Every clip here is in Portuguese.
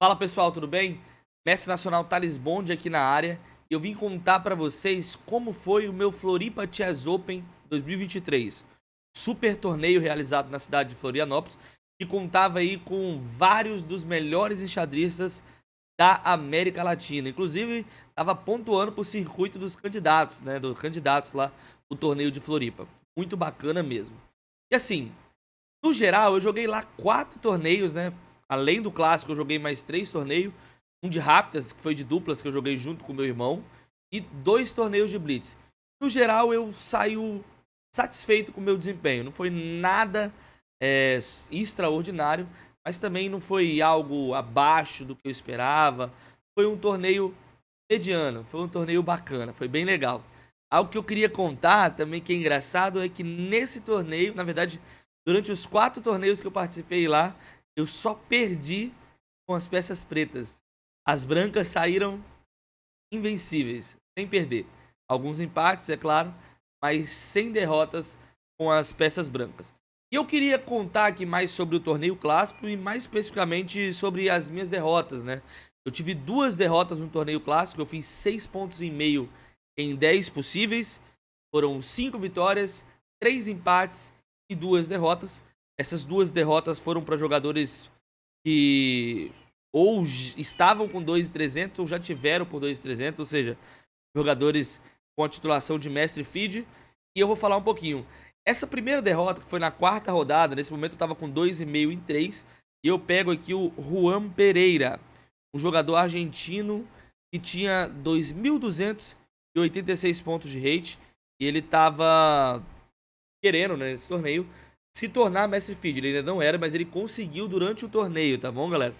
Fala pessoal, tudo bem? Mestre Nacional Thales Bond aqui na área. Eu vim contar pra vocês como foi o meu Floripa Chess Open 2023. Super torneio realizado na cidade de Florianópolis, que contava aí com vários dos melhores enxadristas da América Latina. Inclusive, estava pontuando pro circuito dos candidatos, né? Dos candidatos lá do torneio de Floripa. Muito bacana mesmo. E assim, no geral, eu joguei lá 4 torneios, né? Além do clássico, eu joguei mais 3 torneios. Um de rápidas, que foi de duplas, que eu joguei junto com meu irmão. E 2 torneios de blitz. No geral, eu saio satisfeito com o meu desempenho. Não foi nada extraordinário, mas também não foi algo abaixo do que eu esperava. Foi um torneio mediano, foi um torneio bacana, foi bem legal. Algo que eu queria contar também que é engraçado é que nesse torneio, na verdade, durante os 4 torneios que eu participei lá, eu só perdi com as peças pretas. As brancas saíram invencíveis, sem perder. Alguns empates, é claro, mas sem derrotas com as peças brancas. E eu queria contar aqui mais sobre o torneio clássico e mais especificamente sobre as minhas derrotas, né? Eu tive 2 derrotas no torneio clássico, eu fiz 6,5 pontos em 10 possíveis. Foram 5 vitórias, 3 empates e 2 derrotas. Essas 2 derrotas foram para jogadores que ou estavam com 2.300 ou já tiveram por 2.300, ou seja, jogadores com a titulação de mestre feed. E eu vou falar um pouquinho. Essa primeira derrota, que foi na 4ª rodada, nesse momento eu estava com 2,5 em 3, e eu pego aqui o Juan Pereira, um jogador argentino que tinha 2.286 pontos de rate, e ele estava querendo, né, nesse torneio, se tornar mestre feed. Ele ainda não era, mas ele conseguiu durante o torneio, tá bom, galera?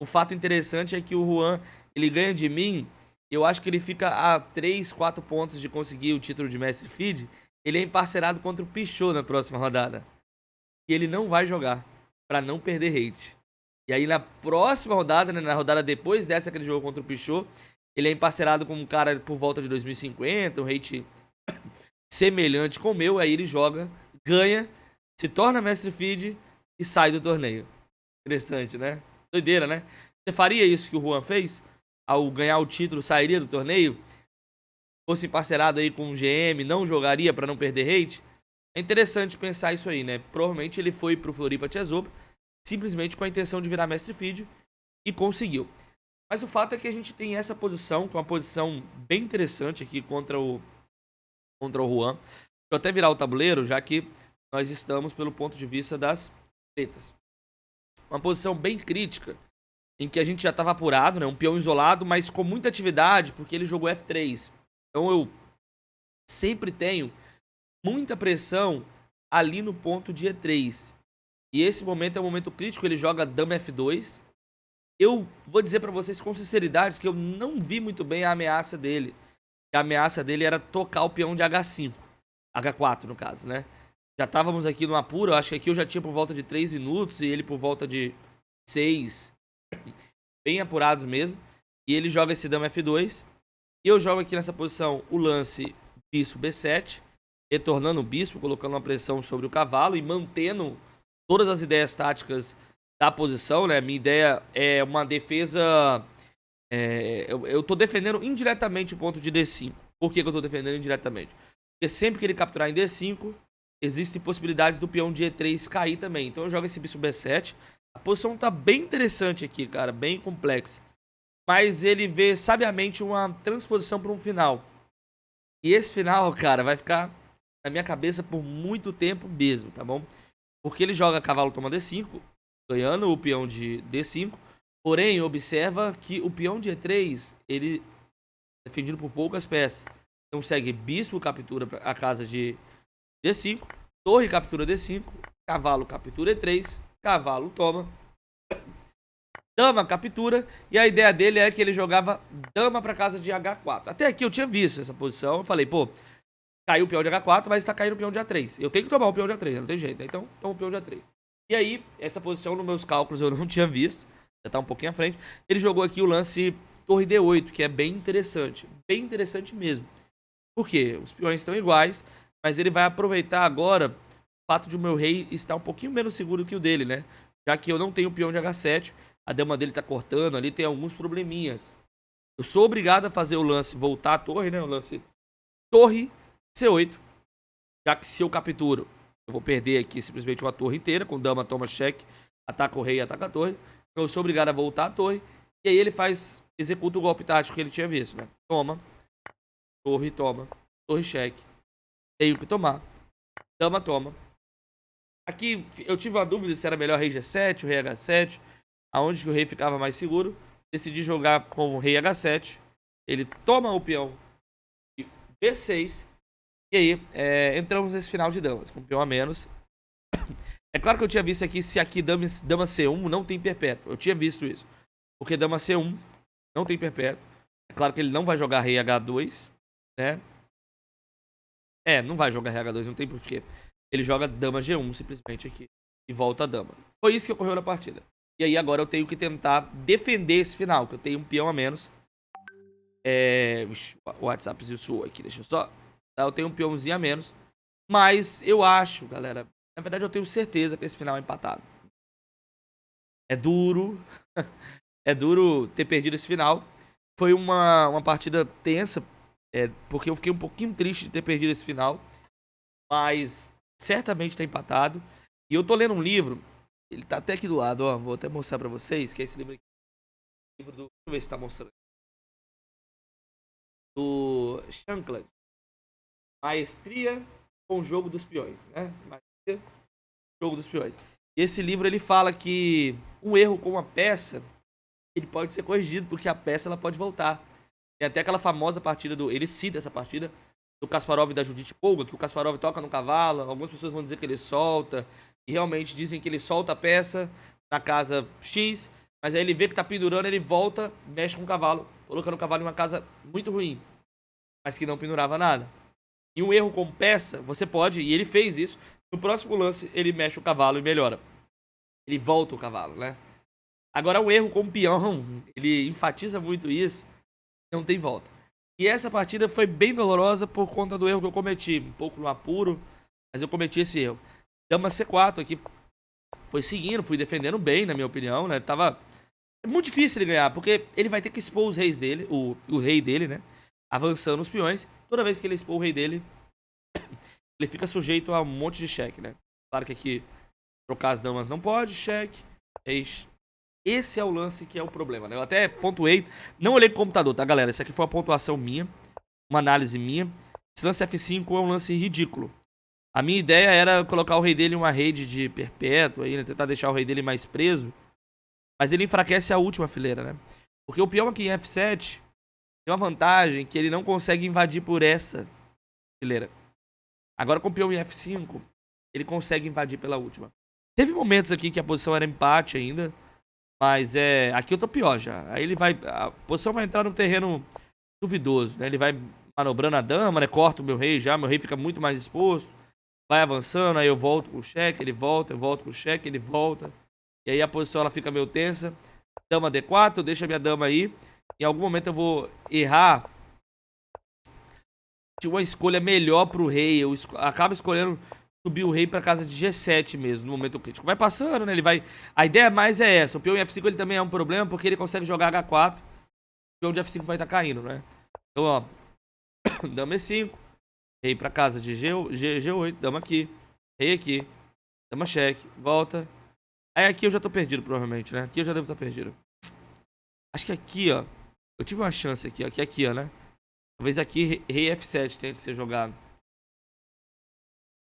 O fato interessante é que o Juan, ele ganha de mim, eu acho que ele fica a 3, 4 pontos de conseguir o título de mestre feed. Ele é emparcerado contra o Pichot na próxima rodada. E ele não vai jogar, pra não perder rate. E aí na próxima rodada, né, na rodada depois dessa que ele jogou contra o Pichot, ele é emparcerado com um cara por volta de 2050, um rate semelhante com o meu. Aí ele joga, ganha, se torna mestre feed e sai do torneio. Interessante, né? Doideira, né? Você faria isso que o Juan fez? Ao ganhar o título, sairia do torneio? Fosse parcerado aí com o GM, não jogaria pra não perder rate? É interessante pensar isso aí, né? Provavelmente ele foi pro Floripa Chess Open simplesmente com a intenção de virar mestre feed e conseguiu. Mas o fato é que a gente tem essa posição, com uma posição bem interessante aqui contra o Juan. Vou até virar o tabuleiro, já que nós estamos pelo ponto de vista das pretas. Uma posição bem crítica, em que a gente já estava apurado, né? Um peão isolado, mas com muita atividade, porque ele jogou F3. Então eu sempre tenho muita pressão ali no ponto de E3. E esse momento é um momento crítico, ele joga dama F2. Eu vou dizer pra vocês com sinceridade que eu não vi muito bem a ameaça dele. A ameaça dele era tocar o peão de H5. H4 no caso, né? Já estávamos aqui no apuro, eu acho que aqui eu já tinha por volta de 3 minutos e ele por volta de 6. Bem apurados mesmo. E ele joga esse dama F2. E eu jogo aqui nessa posição o lance bispo B7, retornando o bispo, colocando uma pressão sobre o cavalo e mantendo todas as ideias táticas da posição, né? Minha ideia é uma defesa... eu tô defendendo indiretamente o ponto de D5. Por que eu tô defendendo indiretamente? Porque sempre que ele capturar em D5, existem possibilidades do peão de E3 cair também. Então eu jogo esse bispo B7. A posição tá bem interessante aqui, cara, bem complexa. Mas ele vê sabiamente uma transposição para um final. E esse final, cara, vai ficar na minha cabeça por muito tempo mesmo, tá bom? Porque ele joga cavalo toma D5, ganhando o peão de D5. Porém, observa que o peão de E3, ele é defendido por poucas peças. Então segue bispo captura a casa de D5, torre captura D5, cavalo captura E3, cavalo toma, dama captura, e a ideia dele é que ele jogava dama pra casa de H4. Até aqui eu tinha visto essa posição, eu falei, pô, caiu o peão de H4, mas tá caindo o peão de A3. Eu tenho que tomar o peão de A3, não tem jeito, né? Então toma o peão de A3. E aí, essa posição nos meus cálculos eu não tinha visto, já tá um pouquinho à frente. Ele jogou aqui o lance torre D8, que é bem interessante mesmo. Por quê? Os peões estão iguais, mas ele vai aproveitar agora o fato de o meu rei estar um pouquinho menos seguro que o dele, né? Já que eu não tenho o peão de H7, A dama dele tá cortando ali, tem alguns probleminhas. Eu sou obrigado a fazer o lance voltar à torre, né? O lance torre C8. Já que se eu capturo, eu vou perder aqui simplesmente uma torre inteira. Com dama toma cheque, ataca o rei e ataca a torre. Então eu sou obrigado a voltar à torre. E aí ele executa o golpe tático que ele tinha visto, né? Toma. Torre toma. Torre cheque. Tenho que tomar. Dama toma. Aqui eu tive uma dúvida se era melhor rei G7 ou rei H7. Aonde que o rei ficava mais seguro. Decidi jogar com o rei H7. Ele toma o peão de B6. E aí, entramos nesse final de damas, com um peão a menos. É claro que eu tinha visto aqui se aqui dama C1 não tem perpétuo. Eu tinha visto isso. Porque dama C1 não tem perpétuo. É claro que ele não vai jogar rei H2, né? Não vai jogar rei H2, não tem porquê. Ele joga dama G1 simplesmente aqui. E volta a dama. Foi isso que ocorreu na partida. E aí agora eu tenho que tentar defender esse final, que eu tenho um peão a menos. O WhatsApp zoou aqui, deixa eu só... Eu tenho um peãozinho a menos. Mas eu acho, galera... Na verdade eu tenho certeza que esse final é empatado. É duro. É duro ter perdido esse final. Foi uma partida tensa. Porque eu fiquei um pouquinho triste de ter perdido esse final. Mas certamente tá empatado. E eu tô lendo um livro... Ele tá até aqui do lado, ó. Vou até mostrar pra vocês, que é esse livro aqui. Deixa eu ver se tá mostrando. Do Shankland. Maestria com o jogo dos peões, né? Maestria, jogo dos peões. E esse livro, ele fala que um erro com uma peça, ele pode ser corrigido, porque a peça, ela pode voltar. Tem até aquela famosa partida ele cita essa partida, do Kasparov e da Judith Polgar, que o Kasparov toca no cavalo, algumas pessoas vão dizer que ele solta, e realmente dizem que ele solta a peça na casa X, mas aí ele vê que tá pendurando, ele volta, mexe com o cavalo, colocando o cavalo em uma casa muito ruim, mas que não pendurava nada. E um erro com peça, você pode, e ele fez isso, no próximo lance ele mexe o cavalo e melhora. Ele volta o cavalo, né? Agora um erro com peão, ele enfatiza muito isso, não tem volta. E essa partida foi bem dolorosa por conta do erro que eu cometi. Um pouco no apuro, mas eu cometi esse erro. Dama C4 aqui. Foi seguindo, fui defendendo bem, na minha opinião, né? Tava muito difícil ele ganhar, porque ele vai ter que expor os reis dele, o rei dele, né? Avançando os peões. Toda vez que ele expor o rei dele, ele fica sujeito a um monte de cheque, né? Claro que aqui trocar as damas não pode, cheque. Esse é o lance que é o problema, né? Eu até pontuei, não olhei com o computador, tá, galera? Isso aqui foi uma pontuação minha, uma análise minha. Esse lance F5 é um lance ridículo. A minha ideia era colocar o rei dele em uma rede de perpétuo, aí, né? Tentar deixar o rei dele mais preso. Mas ele enfraquece a última fileira, né? Porque o peão aqui em F7 tem uma vantagem que ele não consegue invadir por essa fileira. Agora com o peão em F5, ele consegue invadir pela última. Teve momentos aqui que a posição era empate ainda. Mas aqui eu tô pior já. Aí ele vai... A posição vai entrar num terreno duvidoso, né? Ele vai manobrando a dama, né? Corta o meu rei já. Meu rei fica muito mais exposto. Vai avançando, aí eu volto com o cheque, ele volta. Eu volto com o cheque, ele volta. E aí a posição ela fica meio tensa. Dama D4, deixa a minha dama aí. Em algum momento eu vou errar de uma escolha melhor pro rei. Eu acabo escolhendo subir o rei pra casa de G7 mesmo, no momento crítico. Vai passando, né? Ele vai... A ideia mais é essa. O peão em F5 ele também é um problema, porque ele consegue jogar H4. O peão de F5 vai estar caindo, né? Então, ó. Dama E5. Rei pra casa de G8. Dama aqui. Rei aqui. Dama cheque. Volta. Aí aqui eu já tô perdido, provavelmente, né? Aqui eu já devo estar perdido. Acho que aqui, ó. Eu tive uma chance aqui, ó. Que aqui, ó, né? Talvez aqui rei F7 tenha que ser jogado.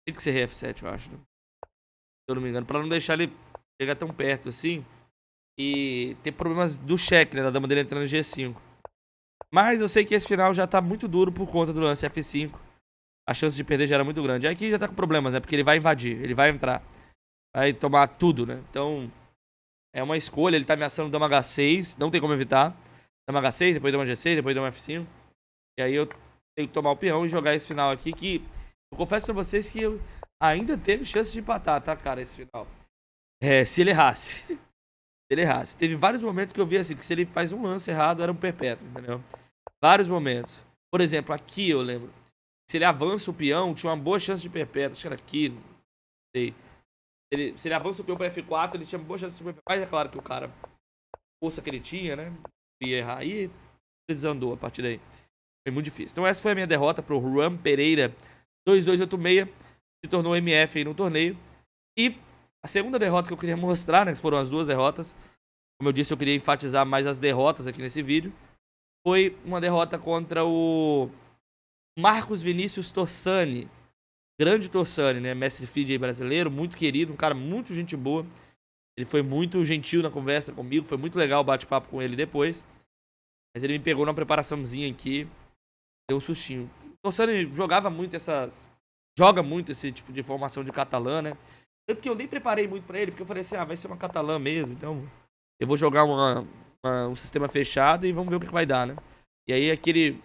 Tem que ser rei F7, eu acho, né? Se eu não me engano. Pra não deixar ele chegar tão perto assim. E ter problemas do cheque, né? Da dama dele entrando em G5. Mas eu sei que esse final já tá muito duro por conta do lance F5. A chance de perder já era muito grande. Aqui já tá com problemas, né? Porque ele vai invadir. Ele vai entrar. Vai tomar tudo, né? Então... É uma escolha. Ele tá ameaçando dama H6. Não tem como evitar. Dama H6, depois dama G6, depois dama F5. E aí eu tenho que tomar o peão e jogar esse final aqui que... Eu confesso pra vocês que eu ainda teve chance de empatar, tá, cara, esse final. Se ele errasse. Se ele errasse. Teve vários momentos que eu vi assim, que se ele faz um lance errado, era um perpétuo, entendeu? Vários momentos. Por exemplo, aqui eu lembro. Se ele avança o peão, tinha uma boa chance de perpétuo. Acho que era aqui, não sei. Se ele avança o peão pra F4, ele tinha uma boa chance de perpétuo. Mas é claro que o cara força que ele tinha, né? Ia errar. Aí ele desandou a partir daí. Foi muito difícil. Então essa foi a minha derrota pro Juan Pereira 2286. Se tornou MF aí no torneio. E a segunda derrota que eu queria mostrar, né? Que foram as duas derrotas. Como eu disse, eu queria enfatizar mais as derrotas aqui nesse vídeo. Foi uma derrota contra o Marcos Vinícius Torsani. Grande Torsani, né? Mestre feed aí brasileiro, muito querido, um cara muito gente boa. Ele foi muito gentil na conversa comigo, foi muito legal o bate-papo com ele depois. Mas ele me pegou numa preparaçãozinha aqui, deu um sustinho. O Torsani jogava muito essas... Joga muito esse tipo de formação de catalã, né? Tanto que eu nem preparei muito pra ele, porque eu falei assim, vai ser uma catalã mesmo, então... Eu vou jogar um sistema fechado e vamos ver o que vai dar, né? E aí aquele...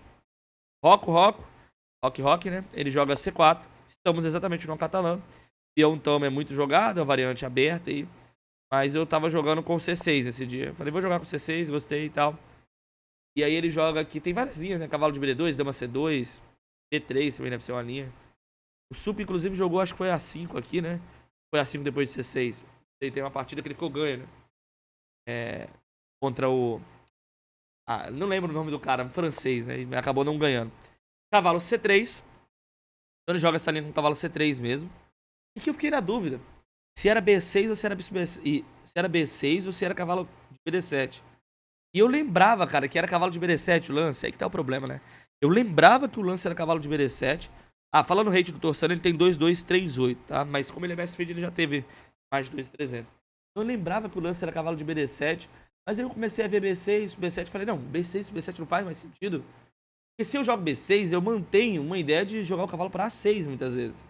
Rock, né? Ele joga C4. Estamos exatamente no catalã. Peão Tama é muito jogado, é uma variante aberta aí. Mas eu tava jogando com C6 nesse dia. Falei, vou jogar com C6, gostei e tal. E aí ele joga aqui, tem várias linhas, né? Cavalo de B2, Dama C2, C3 também deve ser uma linha. O Sup, inclusive, jogou, acho que foi A5 aqui, né? Foi A5 depois de C6. Ele tem uma partida que ele ficou ganho, né? Contra o... não lembro o nome do cara, um francês, né? Ele acabou não ganhando. Cavalo C3. Então ele joga essa linha com cavalo C3 mesmo. E que eu fiquei na dúvida se era B6 ou se era B6 ou se era cavalo de BD7. E eu lembrava, cara, que era cavalo de BD7 o lance. Aí que tá o problema, né? Eu lembrava que o lance era cavalo de BD7. Falando no rate do Torsani, ele tem 2238, tá? Mas como ele é mestre feed, ele já teve mais de 2300. Então eu lembrava que o lance era cavalo de BD7. Mas aí eu comecei a ver B6, B7 e falei, não, B6, B7 não faz mais sentido. Porque se eu jogo B6, eu mantenho uma ideia de jogar o cavalo pra A6 muitas vezes.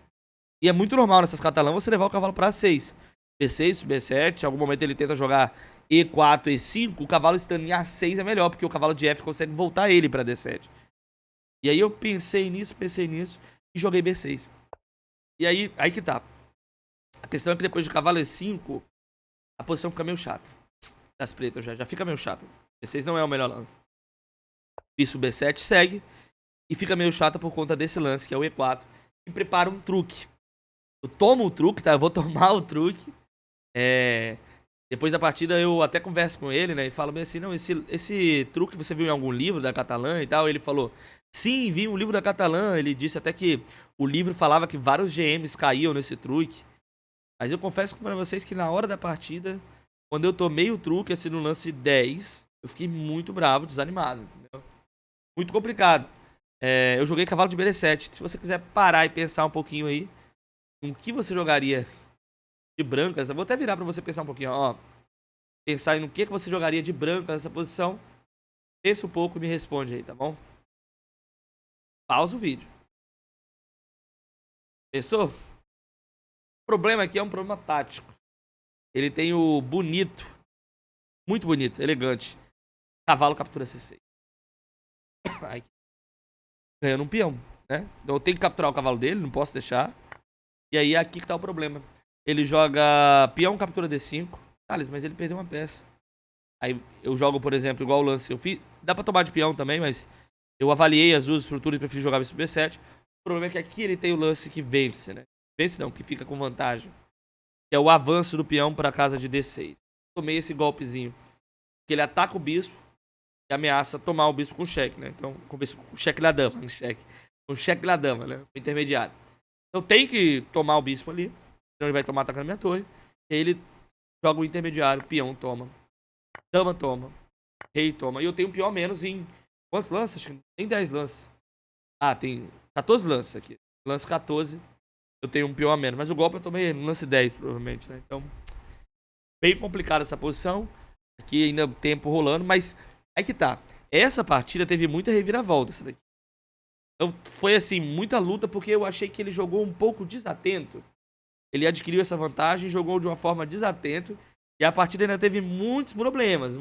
E é muito normal nessas catalãs você levar o cavalo pra A6. B6, B7, em algum momento ele tenta jogar E4, E5, o cavalo estando em A6 é melhor, porque o cavalo de F consegue voltar ele pra D7. E aí eu pensei nisso e joguei B6. E aí que tá. A questão é que depois de cavalo E5, a posição fica meio chata. Das pretas já fica meio chata. B6 não é o melhor lance. Isso, B7 segue. E fica meio chata por conta desse lance, que é o E4. E prepara um truque. Eu tomo o truque, tá? Eu vou tomar o truque. Depois da partida eu até converso com ele, né? E falo bem assim, não, esse truque você viu em algum livro da Catalã e tal? Ele falou, sim, vi um livro da Catalã. Ele disse até que o livro falava que vários GMs caíam nesse truque. Mas eu confesso pra vocês que na hora da partida, quando eu tomei o truque, assim, no lance 10, eu fiquei muito bravo, desanimado, entendeu? Muito complicado. Eu joguei cavalo de BD7. Se você quiser parar e pensar um pouquinho aí, o que você jogaria de brancas, eu vou até virar pra você pensar um pouquinho, ó. Pensar em no que você jogaria de branca nessa posição. Pensa um pouco e me responde aí, tá bom? Pausa o vídeo. Pensou? O problema aqui é um problema tático. Ele tem o bonito, muito bonito, elegante. Cavalo captura C6. Ganhando um peão, né? Então eu tenho que capturar o cavalo dele, não posso deixar. E aí aqui que tá o problema. Ele joga peão captura D5. Thales, mas ele perdeu uma peça. Aí eu jogo, por exemplo, igual o lance eu fiz. Dá pra tomar de peão também, mas eu avaliei as duas estruturas e preferi jogar isso B7. O problema é que aqui ele tem o lance que vence, né? Vence não, que fica com vantagem. Que é o avanço do peão pra casa de D6. Tomei esse golpezinho. Que ele ataca o bispo e ameaça tomar o bispo com cheque, né? Então, com o cheque da dama, com o cheque da dama, né? O intermediário. Então tem que tomar o bispo ali. Senão ele vai tomar atacando minha torre. E aí ele joga o intermediário, peão toma. Dama toma. Rei toma. E eu tenho um peão a menos em... Quantos lances? Acho que tem 10 lances. Tem 14 lances aqui. Lance 14. Eu tenho um peão a menos. Mas o golpe eu tomei no lance 10, provavelmente, né? Então, bem complicada essa posição. Aqui ainda tempo rolando, mas aí que tá. Essa partida teve muita reviravolta, essa daqui. Então, foi assim, muita luta, porque eu achei que ele jogou um pouco desatento. Ele adquiriu essa vantagem, jogou de uma forma desatento. E a partida ainda teve muitos problemas.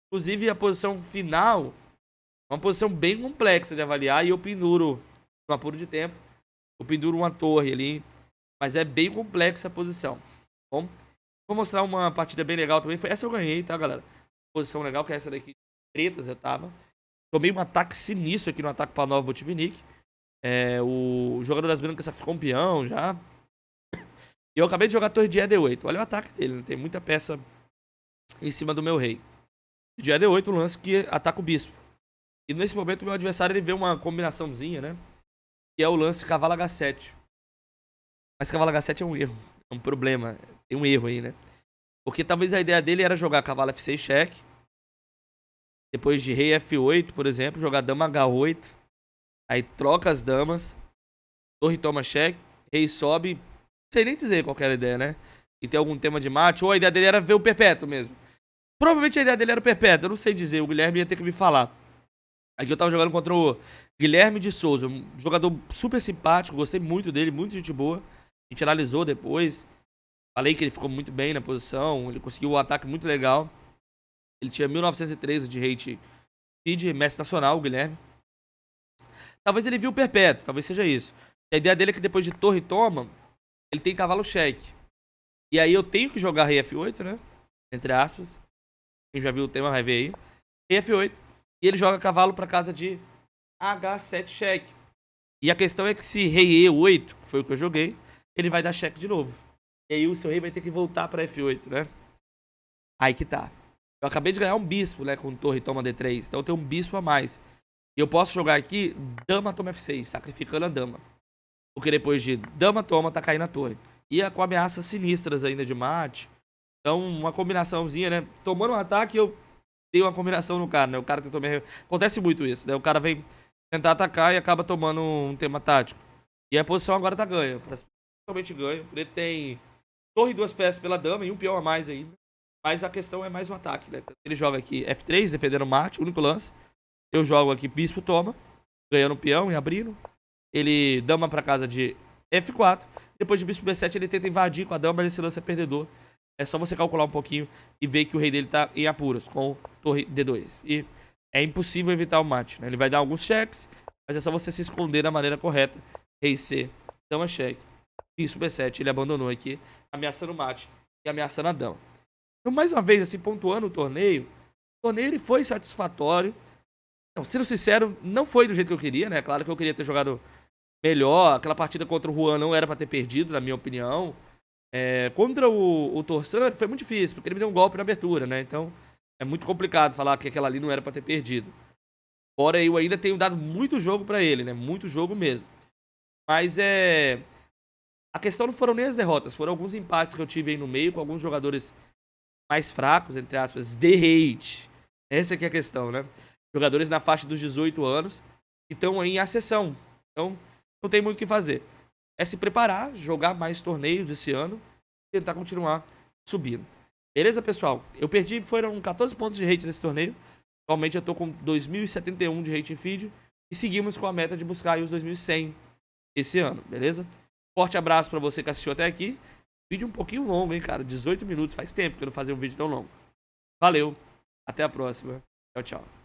Inclusive a posição final, uma posição bem complexa de avaliar. E eu penduro, no apuro de tempo, eu penduro uma torre ali. Mas é bem complexa a posição. Bom, vou mostrar uma partida bem legal também. Essa eu ganhei, tá, galera? Posição legal, que é essa daqui. Pretas eu tava. Tomei um ataque sinistro aqui no ataque para Nova Botvinnik. O jogador das brancas sacrificou um peão já. E eu acabei de jogar a torre de E8. Olha o ataque dele, né? Tem muita peça em cima do meu rei. Já é D8 um lance que ataca o bispo. E nesse momento o meu adversário ele vê uma combinaçãozinha, né? Que é o lance cavalo H7. Mas cavalo H7 é um erro. É um problema. Tem um erro aí, né? Porque talvez a ideia dele era jogar cavalo F6 cheque. Depois de rei F8, por exemplo, jogar dama H8. Aí troca as damas. Torre toma cheque. Rei sobe. Não sei nem dizer qual era a ideia, né? E tem algum tema de mate. Ou a ideia dele era ver o perpétuo mesmo. Provavelmente a ideia dele era o perpétuo. Eu não sei dizer. O Guilherme ia ter que me falar. Aqui eu tava jogando contra o Guilherme de Souza. Um jogador super simpático. Gostei muito dele. Muito gente boa. A gente analisou depois. Falei que ele ficou muito bem na posição. Ele conseguiu um ataque muito legal. Ele tinha 1913 de rate feed, mestre nacional, o Guilherme. Talvez ele viu o perpétuo, talvez seja isso. A ideia dele é que depois de torre toma, ele tem cavalo cheque. E aí eu tenho que jogar rei F8, né? Entre aspas. Quem já viu o tema vai ver aí. Rei F8. E ele joga cavalo pra casa de H7 cheque. E a questão é que se rei E8, que foi o que eu joguei, ele vai dar cheque de novo. E aí o seu rei vai ter que voltar pra F8, né? Aí que tá. Eu acabei de ganhar um bispo, né? Com torre toma D3. Então eu tenho um bispo a mais. E eu posso jogar aqui dama toma F6, sacrificando a dama. Porque depois de dama toma, tá caindo a torre. E com ameaças sinistras ainda de mate. Então uma combinaçãozinha, né? Tomando um ataque, eu dei uma combinação no cara, né? O cara tentou me... Acontece muito isso, né? O cara vem tentar atacar e acaba tomando um tema tático. E a posição agora tá ganha. Principalmente ganho. Ele tem torre e 2 peças pela dama e um peão a mais ainda. Mas a questão é mais o ataque, né? Ele joga aqui F3, defendendo o mate, único lance. Eu jogo aqui bispo toma, ganhando o peão e abrindo. Ele dama pra casa de F4. Depois de bispo B7 ele tenta invadir com a dama, mas esse lance é perdedor. É só você calcular um pouquinho e ver que o rei dele tá em apuros, com torre D2. E é impossível evitar o mate, né? Ele vai dar alguns cheques, mas é só você se esconder da maneira correta. Rei C, dama cheque, bispo B7, ele abandonou aqui, ameaçando o mate e ameaçando a dama. Então, mais uma vez, assim, pontuando o torneio ele foi satisfatório. Não, sendo sincero, não foi do jeito que eu queria, né? Claro que eu queria ter jogado melhor. Aquela partida contra o Juan não era pra ter perdido, na minha opinião. Contra o Torsan foi muito difícil, porque ele me deu um golpe na abertura, né? Então, é muito complicado falar que aquela ali não era pra ter perdido. Embora eu ainda tenho dado muito jogo pra ele, né? Muito jogo mesmo. Mas a questão não foram nem as derrotas, foram alguns empates que eu tive aí no meio com alguns jogadores mais fracos, entre aspas, de hate. Essa aqui é a questão, né? Jogadores na faixa dos 18 anos que estão aí em ascensão. Então, não tem muito o que fazer. É se preparar, jogar mais torneios esse ano e tentar continuar subindo. Beleza, pessoal? Eu perdi, foram 14 pontos de hate nesse torneio. Atualmente eu tô com 2071 de hate em feed. E seguimos com a meta de buscar aí os 2100 esse ano, beleza? Forte abraço pra você que assistiu até aqui. Vídeo um pouquinho longo, hein, cara? 18 minutos. Faz tempo que eu não fazia um vídeo tão longo. Valeu. Até a próxima. Tchau, tchau.